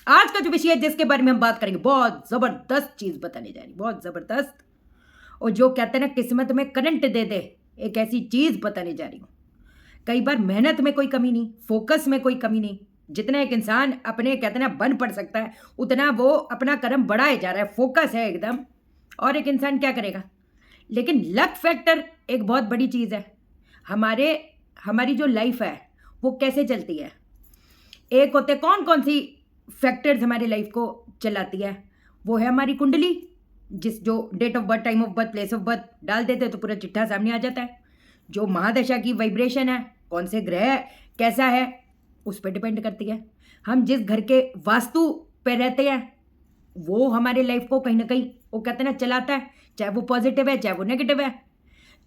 आज का जो विषय है जिसके बारे में हम बात करेंगे, बहुत जबरदस्त चीज बताने जा रही, बहुत जबरदस्त। और जो कहते हैं ना किस्मत में करंट दे दे, एक ऐसी चीज बताने जा रही हूं। कई बार मेहनत में कोई कमी नहीं, फोकस में कोई कमी नहीं। जितना एक इंसान अपने कहते हैं ना बन पड़ सकता है, उतना वो अपना कदम बढ़ाए जा रहा है, फोकस है एकदम। और एक इंसान क्या करेगा। लेकिन लक फैक्टर एक बहुत बड़ी चीज है। हमारी जो लाइफ है वो कैसे चलती है। एक होते कौन कौन सी फैक्टर्स हमारी लाइफ को चलाती है। वो है हमारी कुंडली, जो date of birth, time of birth, place of birth डाल देते हैं तो पूरा चिट्ठा सामने आ जाता है। जो महादशा की वाइब्रेशन है, कौन से ग्रह कैसा है, उस पर डिपेंड करती है। हम जिस घर के वास्तु पे रहते हैं वो हमारे लाइफ को कहीं ना कहीं वो कहते हैं ना चलाता है, चाहे वो पॉजिटिव है चाहे वो नेगेटिव है।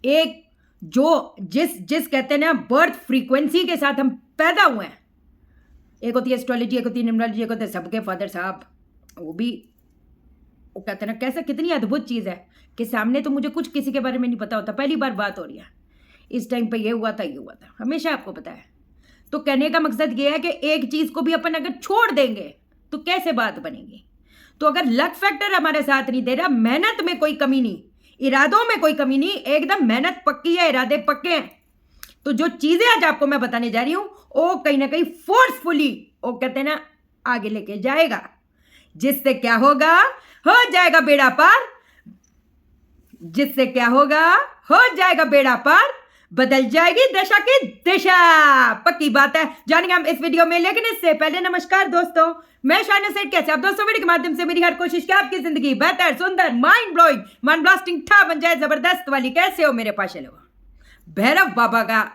एक जो जिस कहते हैं ना बर्थ फ्रीक्वेंसी के साथ हम पैदा हुए हैं, एक होती है एस्ट्रोलॉजी, एक होती है न्यूमरोलॉजी, एक होते हैं सबके फादर साहब। वो भी वो कहते हैं ना कैसा कितनी अद्भुत चीज़ है कि सामने तो मुझे कुछ किसी के बारे में नहीं पता होता, पहली बार बात हो रही है, इस टाइम पे ये हुआ था, ये हुआ था, हमेशा आपको पता है। तो कहने का मकसद ये है कि एक चीज़ को भी अपन अगर छोड़ देंगे तो कैसे बात बनेगी। तो अगर लक फैक्टर हमारे साथ नहीं दे रहा, मेहनत में कोई कमी नहीं, इरादों में कोई कमी नहीं, एकदम मेहनत पक्की है, इरादे पक्के हैं, तो जो चीजें आज आपको मैं बताने जा रही हूं वो कहीं ना कहीं फोर्सफुली वो कहते हैं ना आगे लेके जाएगा, जिससे क्या होगा, हो जाएगा बेड़ा पार। जिससे क्या होगा, हो जाएगा बेड़ा पार, बदल जाएगी दशा की दिशा। पक्की बात है, जानेंगे हम इस वीडियो में। लेकिन इससे पहले नमस्कार दोस्तों, मैं शाइना सेठ। कैसे आप दोस्तों? वीडियो के माध्यम से मेरी हर कोशिश कि आपकी जिंदगी बेहतर, सुंदर, माइंड ब्लोइंग, माइंड ब्लास्टिंग ठा बन जाए, जबरदस्त वाली। कैसे हो मेरे पास? लोग भैरव बाबा का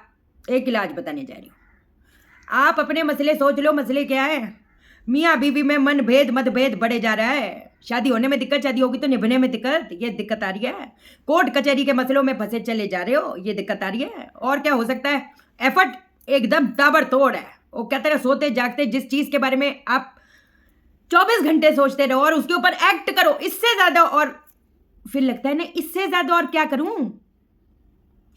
एक इलाज बताने जा रही हूं। आप अपने मसले सोच लो, मसले क्या है। मियाँ बीवी में मन भेद मतभेद बढ़े जा रहा है, शादी होने में दिक्कत, शादी होगी तो निभने में दिक्कत, ये दिक्कत आ रही है। कोर्ट कचहरी के मसलों में फंसे चले जा रहे हो, ये दिक्कत आ रही है। और क्या हो सकता है, एफर्ट एकदम ताबड़तोड़ है। वो कहते हैं सोते जागते जिस चीज के बारे में आप 24 घंटे सोचते रहो और उसके ऊपर एक्ट करो, इससे ज्यादा और फिर लगता है ना इससे ज्यादा और क्या करूं।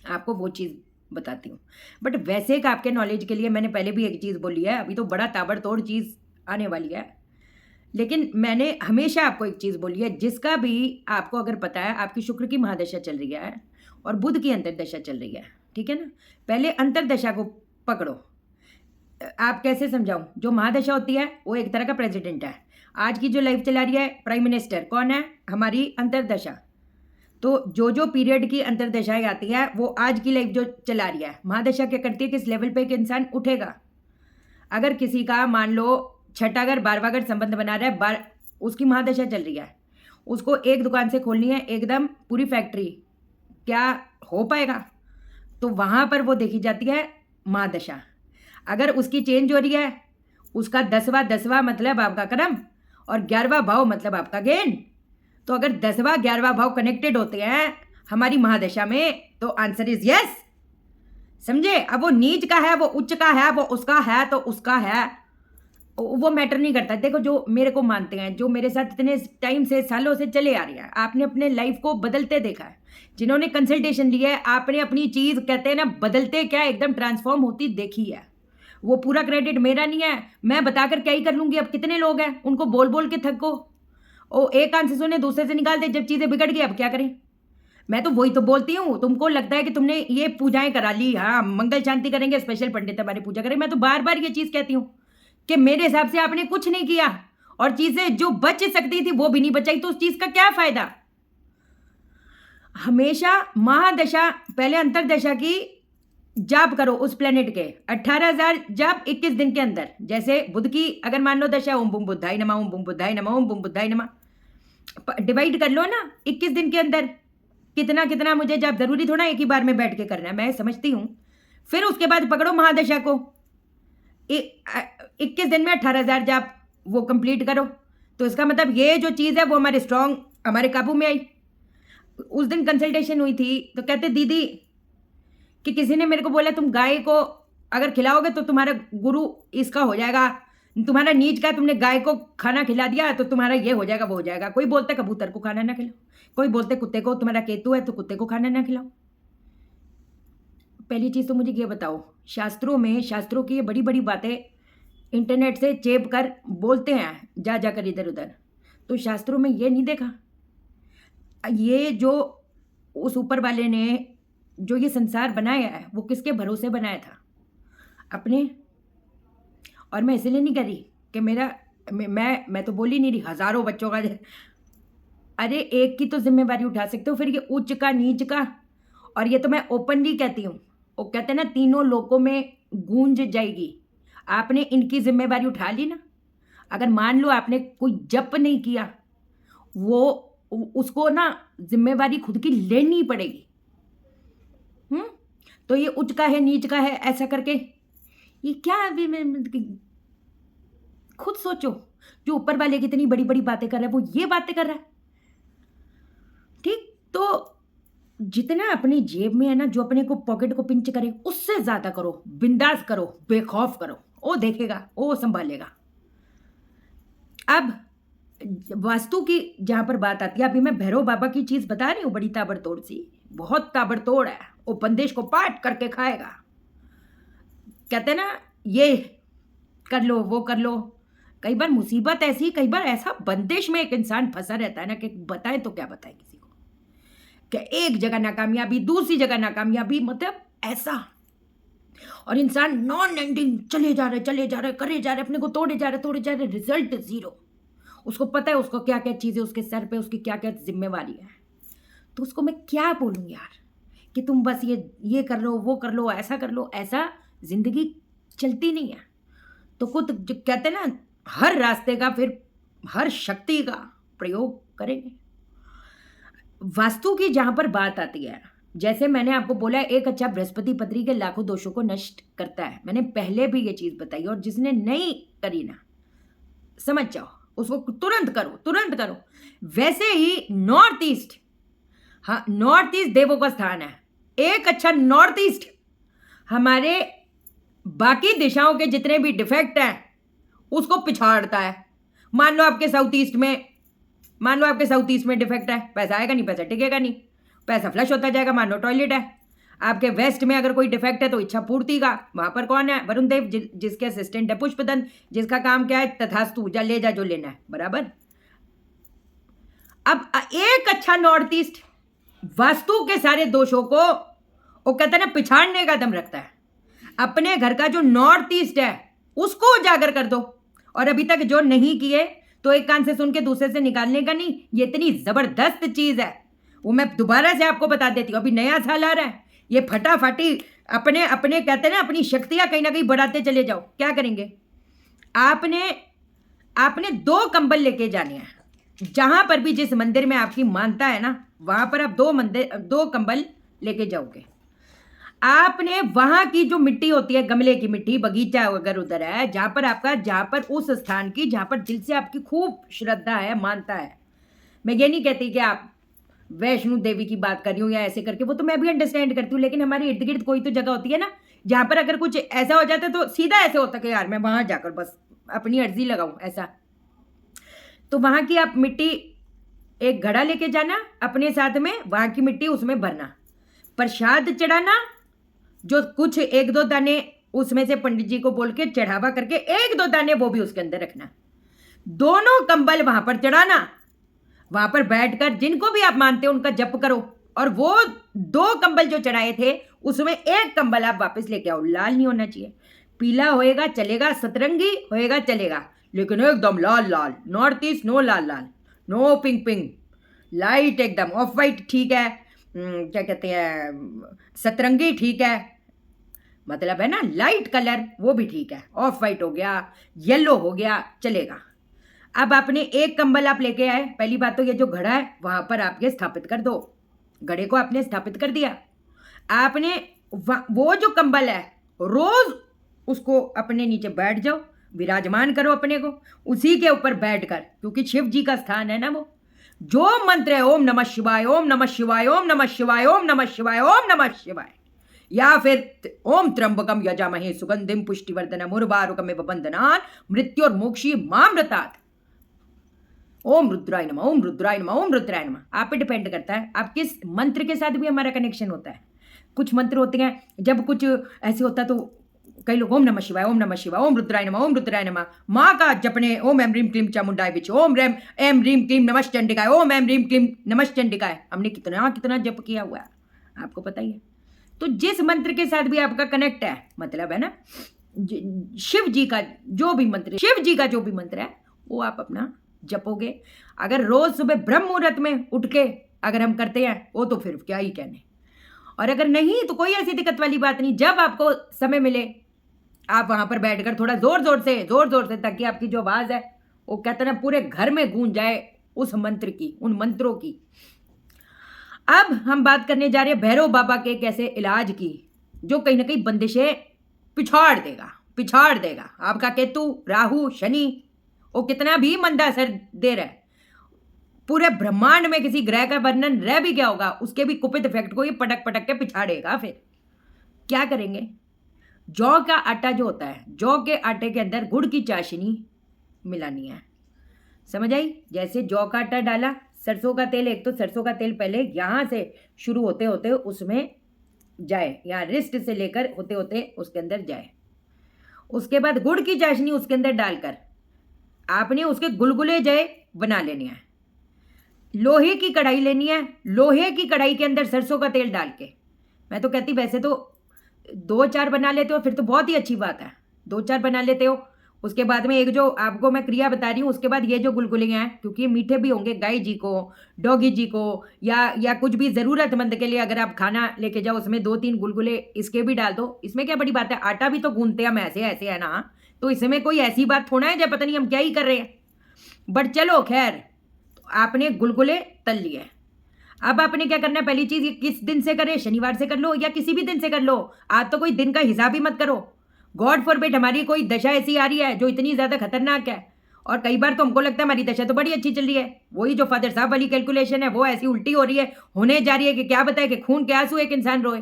आपको वो चीज़ बताती हूँ। बट वैसे एक आपके नॉलेज के लिए मैंने पहले भी एक चीज़ बोली है, अभी तो बड़ा ताबड़तोड़ चीज़ आने वाली है। लेकिन मैंने हमेशा आपको एक चीज़ बोली है, जिसका भी आपको अगर पता है, आपकी शुक्र की महादशा चल रही है और बुध की अंतरदशा चल रही है, ठीक है ना। पहले अंतरदशा को पकड़ो। आप कैसे समझाऊं, जो महादशा होती है वो एक तरह का प्रेसिडेंट है। आज की जो लाइफ चला रही है प्राइम मिनिस्टर कौन है, हमारी अंतरदशा। तो जो पीरियड की अंतरदशाएं आती है वो आज की लाइफ जो चला रही है, महादशा क्या करती है, किस लेवल पे एक इंसान उठेगा। अगर किसी का मान लो छठा घर 12वां घर संबंध बना रहा है, उसकी महादशा चल रही है, उसको एक दुकान से खोलनी है एकदम पूरी फैक्ट्री, क्या हो पाएगा। तो वहाँ पर वो देखी जाती है महादशा। अगर उसकी चेंज हो रही है, उसका 10वां मतलब आपका कर्म और 11वां भाव मतलब आपका गेन। तो अगर 10वां 11वां भाव कनेक्टेड होते हैं हमारी महादशा में तो आंसर इज यस। समझे। अब वो नीच का है, वो उच्च का है, वो उसका है तो उसका है, वो मैटर नहीं करता। देखो जो मेरे को मानते हैं, जो मेरे साथ इतने टाइम से सालों से चले आ रही है, आपने अपने लाइफ को बदलते देखा है, जिन्होंने कंसल्टेशन लिया है आपने अपनी चीज कहते हैं ना बदलते क्या एकदम ट्रांसफॉर्म होती देखी है। वो पूरा क्रेडिट मेरा नहीं है, मैं बताकर क्या ही कर लूंगी। अब कितने लोग हैं उनको बोल बोल के थको, ओ एक कान से सुने दूसरे से निकाल दे, जब चीजें बिगड़ गई अब क्या करें। मैं तो वही तो बोलती हूँ, तुमको लगता है कि तुमने ये पूजाएं करा ली, हाँ मंगल शांति करेंगे, स्पेशल पंडित हमारी पूजा करें। मैं तो बार बार ये चीज कहती हूँ कि मेरे हिसाब से आपने कुछ नहीं किया और चीजें जो बच सकती थी वो भी नहीं बचाई, तो उस चीज का क्या फायदा। हमेशा महादशा पहले अंतरदशा की जाप करो उस प्लेनेट के 18,000 जाप 21 दिन के अंदर। जैसे बुध की अगर मान लो दशा, ओम बुम बुद्धाय नमः, ओम बुम बुद्धाय नमः, ओम बुम बुद्धाय नमः, डिवाइड कर लो ना 21 दिन के अंदर कितना कितना मुझे जाप, जरूरी थोड़ा एक ही बार में बैठ के करना है, मैं समझती हूँ। फिर उसके बाद पकड़ो महादशा को, 21 दिन में 18,000 जाप वो कंप्लीट करो। तो इसका मतलब ये जो चीज़ है वो हमारे स्ट्रांग हमारे काबू में आई। उस दिन कंसल्टेशन हुई थी तो कहते दीदी कि किसी ने मेरे को बोला तुम गाय को अगर खिलाओगे तो तुम्हारा गुरु इसका हो जाएगा, तुम्हारा नीच का, तुमने गाय को खाना खिला दिया तो तुम्हारा ये हो जाएगा वो हो जाएगा। कोई बोलते कबूतर को खाना ना खिलाओ, कोई बोलते कुत्ते को, तुम्हारा केतु है तो कुत्ते को खाना ना खिलाओ। पहली चीज़ तो मुझे ये बताओ, शास्त्रों में शास्त्रों की ये बड़ी बड़ी बातें इंटरनेट से चेप कर बोलते हैं, जा जाकर इधर उधर। तो शास्त्रों में ये नहीं देखा, ये जो उस ऊपर वाले ने जो ये संसार बनाया है वो किसके भरोसे बनाया था? अपने। और मैं इसलिए नहीं कह रही कि मेरा मैं तो बोल ही नहीं रही हजारों बच्चों का। अरे एक की तो जिम्मेवारी उठा सकते हो, फिर ये उच्च का नीच का। और ये तो मैं ओपनली कहती हूँ, वो कहते हैं ना तीनों लोकों में गूंज जाएगी। आपने इनकी जिम्मेवारी उठा ली ना। अगर मान लो आपने कोई जप नहीं किया, वो उसको ना जिम्मेवारी खुद की लेनी पड़ेगी। तो ये उच्च का है नीच का है ऐसा करके ये क्या अभी मैं खुद सोचो। जो ऊपर वाले कितनी बड़ी बड़ी बातें कर रहा है वो ये बातें कर रहा है। ठीक, तो जितना अपनी जेब में है ना, जो अपने को पॉकेट को पिंच करे उससे ज्यादा करो, बिंदास करो, बेखौफ करो, वो देखेगा, वो संभालेगा। अब वास्तु की जहां पर बात आती है, अभी मैं भैरव बाबा की चीज बता रही हूँ, बड़ी ताबड़तोड़ सी, बहुत ताबड़तोड़ है। वो बंदिश को पाट करके खाएगा। कहते ना ये कर लो वो कर लो। कई बार मुसीबत ऐसी, कई बार ऐसा बंदिश में एक इंसान फंसा रहता है ना कि बताए तो क्या बताए किसी को, कि एक जगह नाकामयाबी, दूसरी जगह नाकामयाबी, मतलब ऐसा। और इंसान नॉन एंडिंग चले जा रहे करे जा रहे, अपने को तोड़े जा रहे, रिजल्ट जीरो। उसको पता है उसको क्या क्या चीजें उसके सर पे, उसकी क्या क्या जिम्मेवारी है। तो उसको मैं क्या बोलूं यार कि तुम बस ये कर लो, वो कर लो, ऐसा कर लो। ऐसा जिंदगी चलती नहीं है। तो खुद जो कहते हैं ना, हर रास्ते का, फिर हर शक्ति का प्रयोग करेंगे। वास्तु की जहां पर बात आती है, जैसे मैंने आपको बोला, एक अच्छा बृहस्पति पत्री के लाखों दोषों को नष्ट करता है। मैंने पहले भी ये चीज बताई, और जिसने नहीं करी ना, समझ जाओ, उसको तुरंत करो। वैसे ही नॉर्थ ईस्ट, हाँ नॉर्थ ईस्ट देवों का स्थान है। एक अच्छा नॉर्थ ईस्ट हमारे बाकी दिशाओं के जितने भी डिफेक्ट हैं उसको पिछाड़ता है। मान लो आपके साउथ ईस्ट में डिफेक्ट है, पैसा आएगा नहीं, पैसा टिकेगा नहीं, पैसा फ्लश होता जाएगा। मान लो टॉयलेट है। आपके वेस्ट में अगर कोई डिफेक्ट है तो इच्छा पूर्ति का, वहां पर कौन है? वरुण देव, जिसके असिस्टेंट है पुष्पदंत, जिसका काम क्या है? तथास्तु, जा ले जा जो लेना है, बराबर। अब एक अच्छा नॉर्थ ईस्ट वास्तु के सारे दोषों को, वो कहता है ना, पिछाड़ने का दम रखता है। अपने घर का जो नॉर्थ ईस्ट है उसको उजागर कर दो। और अभी तक जो नहीं किए तो एक कान से सुन के दूसरे से निकालने का नहीं। ये इतनी जबरदस्त चीज है, वो मैं दोबारा से आपको बता देती हूँ। अभी नया साल आ रहा है, ये फटाफटी अपने अपने कहते हैं ना, अपनी शक्तियां कहीं ना कहीं बढ़ाते चले जाओ। क्या करेंगे? आपने 2 कंबल लेके जाने हैं। जहां पर भी जिस मंदिर में आपकी मानता है ना, वहां पर आप 2 कंबल लेके जाओगे। आपने वहां की जो मिट्टी होती है, गमले की मिट्टी, बगीचा अगर उधर है, जहां पर उस स्थान की, जहां पर दिल से आपकी खूब श्रद्धा है, मानता है। मैं ये नहीं कहती कि आप वैष्णो देवी की बात कर रही हूँ या ऐसे करके, वो तो मैं भी अंडरस्टैंड करती हूँ। लेकिन हमारे इर्द गिर्द कोई तो जगह होती है ना, जहां पर अगर कुछ ऐसा हो जाता है तो सीधा ऐसे होता है कि यार मैं वहां जाकर बस अपनी अर्जी लगाऊं, ऐसा। तो वहां की आप मिट्टी, एक घड़ा लेके जाना अपने साथ में, वहां की मिट्टी उसमें भरना, प्रसाद चढ़ाना, जो कुछ 1-2 दाने उसमें से पंडित जी को बोल के चढ़ावा करके 1-2 दाने वो भी उसके अंदर रखना। दोनों कंबल वहां पर चढ़ाना, वहां पर बैठकर जिनको भी आप मानते हो उनका जप करो। और वो 2 कंबल जो चढ़ाए थे उसमें 1 कंबल आप वापस लेके आओ। लाल नहीं होना चाहिए, पीला होएगा चलेगा, सतरंगी होएगा चलेगा, लेकिन एकदम लाल लाल। नॉर्थ ईस्ट नो लाल लाल, नो पिंक पिंक, लाइट एकदम। ऑफ वाइट ठीक है, क्या कहते हैं, सतरंगी ठीक है, मतलब है ना लाइट कलर, वो भी ठीक है। ऑफ वाइट हो गया, येलो हो गया, चलेगा। अब आपने 1 कंबल आप लेके आए। पहली बात तो ये जो घड़ा है वहां पर आप ये स्थापित कर दो। घड़े को आपने स्थापित कर दिया। आपने वो जो कंबल है रोज उसको अपने नीचे बैठ जाओ, विराजमान करो अपने को उसी के ऊपर बैठकर, क्योंकि शिव जी का स्थान है ना वो। जो मंत्र है ओम नमः शिवाय, ओम नमः शिवाय, ओम नमः शिवाय, ओम नमः शिवाय, ओम नमः शिवाय, या फिर ओम त्र्यंबकम यजामहे सुगंधिम पुष्टिवर्धनम उर्वारुकमिव बंधनान् मृत्योर्मोक्षी मामृतात्, ओम रुद्राय नमः, ओम रुद्राय नमः, ओम रुद्राय नमः। आप पे डिपेंड करता है, आप किस मंत्र के साथ भी हमारा कनेक्शन होता है। कुछ मंत्र होते हैं जब कुछ ऐसे होता है तो कई लोग ओम नमः शिवाय, ओम नमः शिवाय, ओम रुद्राय नमः, ओम रुद्राय नमः, माँ का जपने ओम एम रीम क्लीम चामुंडाय विच, ओम रेम एम रीम क्लीम नमश्चंडिकाय, ओम एम रीम क्लीम नमश्चंडिकाय। हमने कितना कितना जप किया हुआ है, आपको पता ही है। तो जिस मंत्र के साथ भी आपका कनेक्ट है, मतलब है ना, शिव जी का जो भी मंत्र, शिव जी का जो भी मंत्र है वो आप अपना जपोगे। अगर रोज सुबह ब्रह्म मुहूर्त में उठ के अगर हम करते हैं वो तो फिर क्या ही कहने, और अगर नहीं तो कोई ऐसी दिक्कत वाली बात नहीं। जब आपको समय मिले आप वहां पर बैठकर थोड़ा जोर जोर से, ताकि आपकी जो आवाज है वो कहते हैं ना पूरे घर में गूंज जाए उस मंत्र की, उन मंत्रों की। अब हम बात करने जा रहे हैं भैरव बाबा के एक ऐसे इलाज की जो कहीं ना कहीं बंदिशें पिछाड़ देगा। आपका केतु, राहु, शनि वो कितना भी मंदा असर दे रहा है, पूरे ब्रह्मांड में किसी ग्रह का वर्णन रह भी गया होगा, उसके भी कुपित इफेक्ट को ये पटक के पिछाड़ेगा। फिर क्या करेंगे? जौ का आटा जो होता है, जौ के आटे के अंदर गुड़ की चाशनी मिलानी है, समझ आई? जैसे जौ का आटा डाला, सरसों का तेल, एक तो सरसों का तेल पहले यहाँ से शुरू होते होते उसमें जाए, यहाँ रिस्ट से लेकर होते होते उसके अंदर जाए। उसके बाद गुड़ की चाशनी उसके अंदर डालकर आपने उसके गुलगुले जय बना लेने हैं। लोहे की कढ़ाई लेनी है, लोहे की कढ़ाई के अंदर सरसों का तेल डाल के, मैं तो कहती वैसे तो 2-4 बना लेते हो फिर तो बहुत ही अच्छी बात है, 2-4 बना लेते हो। उसके बाद में एक जो आपको मैं क्रिया बता रही हूँ, उसके बाद ये जो गुलगुले हैं, क्योंकि ये मीठे भी होंगे, गाय जी को, डॉगी जी को, या कुछ भी ज़रूरतमंद के लिए अगर आप खाना लेके जाओ, उसमें 2-3 गुलगुले इसके भी डाल दो। इसमें क्या बड़ी बात है, आटा भी तो गूंथते हम ऐसे ऐसे है ना, तो इसमें कोई ऐसी बात थोड़ा है जब पता नहीं हम क्या ही कर रहे हैं। बट चलो खैर, आपने गुलगुले तल लिए। अब आपने क्या करना है, पहली चीज, ये किस दिन से करें, शनिवार से कर लो या किसी भी दिन से कर लो, आज तो कोई दिन का हिसाब ही मत करो। गॉड फॉरबिड हमारी कोई दशा ऐसी आ रही है जो इतनी ज्यादा खतरनाक है, और कई बार तो हमको लगता है हमारी दशा तो बड़ी अच्छी चल रही है, वही जो फादर साहब वाली कैलकुलेशन है वो ऐसी उल्टी हो रही है, होने जा रही है कि क्या बताए कि खून के आंसू एक इंसान रोए।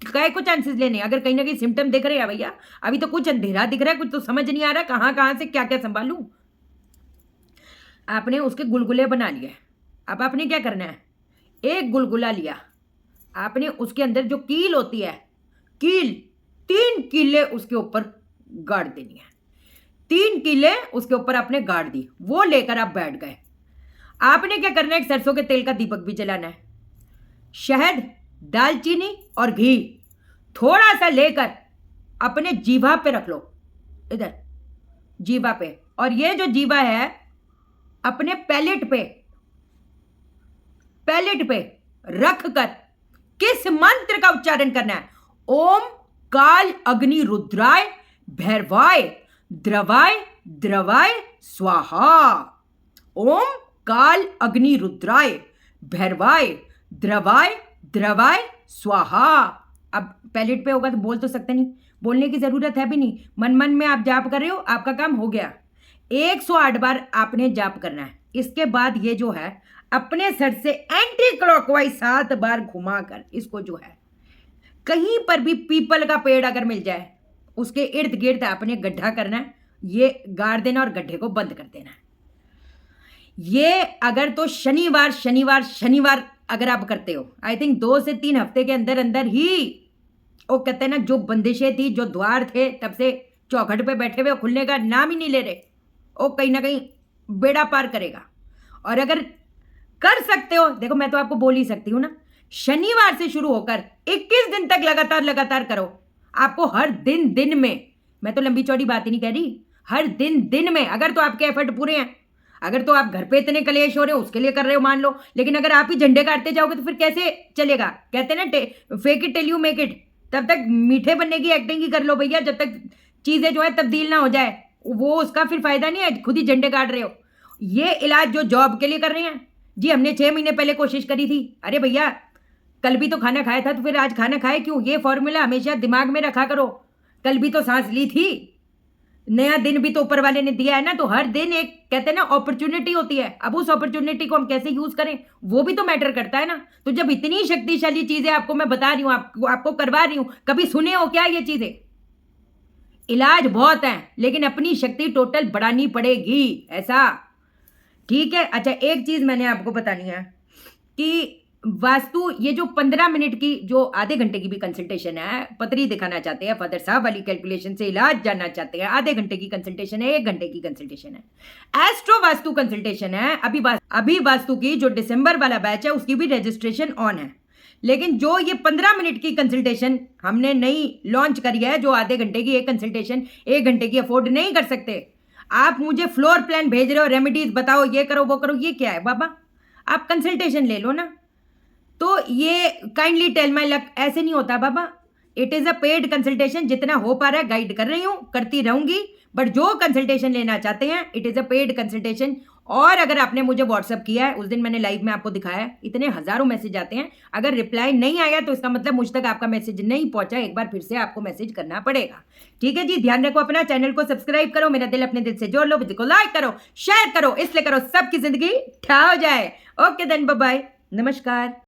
क्या कुछ चांसेस लेने, अगर कहीं ना कहीं सिम्टम दिख रहे हैं भैया, अभी तो कुछ अंधेरा दिख रहा है, कुछ तो समझ नहीं आ रहा कहाँ से क्या क्या संभालूं। आपने उसके गुलगुले बना लिए। अब आपने क्या करना है, एक गुलगुला लिया, आपने उसके अंदर जो कील होती है, कील 3 कीले उसके ऊपर गाड़ देनी है, 3 कीले उसके ऊपर आपने गाड़ दी, वो लेकर आप बैठ गए। आपने क्या करना है, एक सरसों के तेल का दीपक भी जलाना है, शहद, दालचीनी और घी थोड़ा सा लेकर अपने जीवा पे रख लो, इधर जीवा पे, और ये जो जीवा है अपने पैलेट पे रख कर किस मंत्र का उच्चारण करना है, ओम काल अग्नि रुद्राय भैरवाय द्रवाय स्वाहा, ओम काल अग्नि रुद्राय भैरवाय द्रवाय स्वाहा। अब पैलेट पे होगा तो बोल तो सकते नहीं, बोलने की जरूरत है भी नहीं, मन में आप जाप कर रहे हो, आपका काम हो गया। 108 बार आपने जाप करना है। इसके बाद ये जो है अपने सर से एंटी क्लॉकवाइज 7 बार घुमाकर इसको जो है, कहीं पर भी पीपल का पेड़ अगर मिल जाए उसके इर्द गिर्द आपने गड्ढा करना है, ये गाड़ देना और गड्ढे को बंद कर देना है। ये अगर तो शनिवार अगर आप करते हो, आई थिंक 2 से 3 हफ्ते के अंदर अंदर ही वो कहते हैं ना, जो बंदिशें थी, जो द्वार थे तब से चौखट पे बैठे हुए खुलने का नाम ही नहीं ले रहे, वो कहीं ना कहीं बेड़ा पार करेगा। और अगर कर सकते हो, देखो मैं तो आपको बोल ही सकती हूँ ना, शनिवार से शुरू होकर 21 दिन तक लगातार करो। आपको हर दिन में, मैं तो लंबी चौड़ी बात ही नहीं कह रही, हर दिन में, अगर तो आपके एफर्ट पूरे हैं, अगर तो आप घर पे इतने कलेश हो रहे हो उसके लिए कर रहे हो मान लो, लेकिन अगर आप ही झंडे काटते जाओगे तो फिर कैसे चलेगा। कहते हैं ना fake it till you make it, तब तक मीठे बनने की एक्टिंग ही कर लो भैया, जब तक चीजें जो है तब्दील ना हो जाए, वो उसका फिर फायदा नहीं है, खुद ही झंडे काट रहे हो। ये इलाज जो जॉब के लिए कर रहे हैं जी, हमने 6 महीने पहले कोशिश करी थी, अरे भैया कल भी तो खाना खाया था, तो फिर आज खाना खाए क्यों। ये फॉर्मूला हमेशा दिमाग में रखा करो, कल भी तो सांस ली थी, नया दिन भी तो ऊपर वाले ने दिया है ना, तो हर दिन एक कहते हैं ना अपॉर्चुनिटी होती है, अब उस अपॉर्चुनिटी को हम कैसे यूज करें वो भी तो मैटर करता है ना। तो जब इतनी शक्तिशाली चीजें आपको मैं बता रही हूं, आपको करवा रही हूं, कभी सुने हो क्या ये चीजें। इलाज बहुत है लेकिन अपनी शक्ति टोटल बढ़ानी पड़ेगी, ऐसा ठीक है। अच्छा एक चीज मैंने आपको बतानी है कि वास्तु ये जो 15 मिनट की जो आधे घंटे की भी कंसल्टेशन है, पतरी दिखाना चाहते हैं, फादर साहब वाली कैलकुलेशन से इलाज जानना चाहते हैं, आधे घंटे की कंसल्टेशन है, 1 घंटे की कंसल्टेशन है। एस्ट्रो वास्तु कंसल्टेशन है, अभी वास्तु की जो दिसंबर वाला बैच है उसकी भी रजिस्ट्रेशन ऑन है। लेकिन जो ये 15 मिनट की कंसल्टेशन हमने नई लॉन्च करी है, जो आधे घंटे की एक कंसल्टेशन 1 घंटे की अफोर्ड नहीं कर सकते, आप मुझे फ्लोर प्लान भेज रहे हो, रेमेडीज बताओ, ये करो वो करो, ये क्या है बाबा? आप कंसल्टेशन ले लो ना। तो ये काइंडली टेल माई लक ऐसे नहीं होता बाबा। It is a paid consultation, जितना हो पा रहा है गाइड कर रही हूँ, करती रहूंगी, बट जो कंसल्टेशन लेना चाहते हैं it is a paid consultation. और अगर आपने मुझे व्हाट्सअप किया है, उस दिन मैंने लाइव में आपको दिखाया, इतने हजारों मैसेज आते हैं, अगर रिप्लाई नहीं आया तो इसका मतलब मुझ तक आपका मैसेज नहीं पहुंचा, एक बार फिर से आपको मैसेज करना पड़ेगा। ठीक है जी, ध्यान रखो अपना, चैनल को सब्सक्राइब करो, मेरा दिल अपने दिल से जोड़ लो, वीडियो को लाइक करो, शेयर करो, इसलिए करो सबकी जिंदगी ठा हो जाए। ओके देन, बाय बाय, नमस्कार।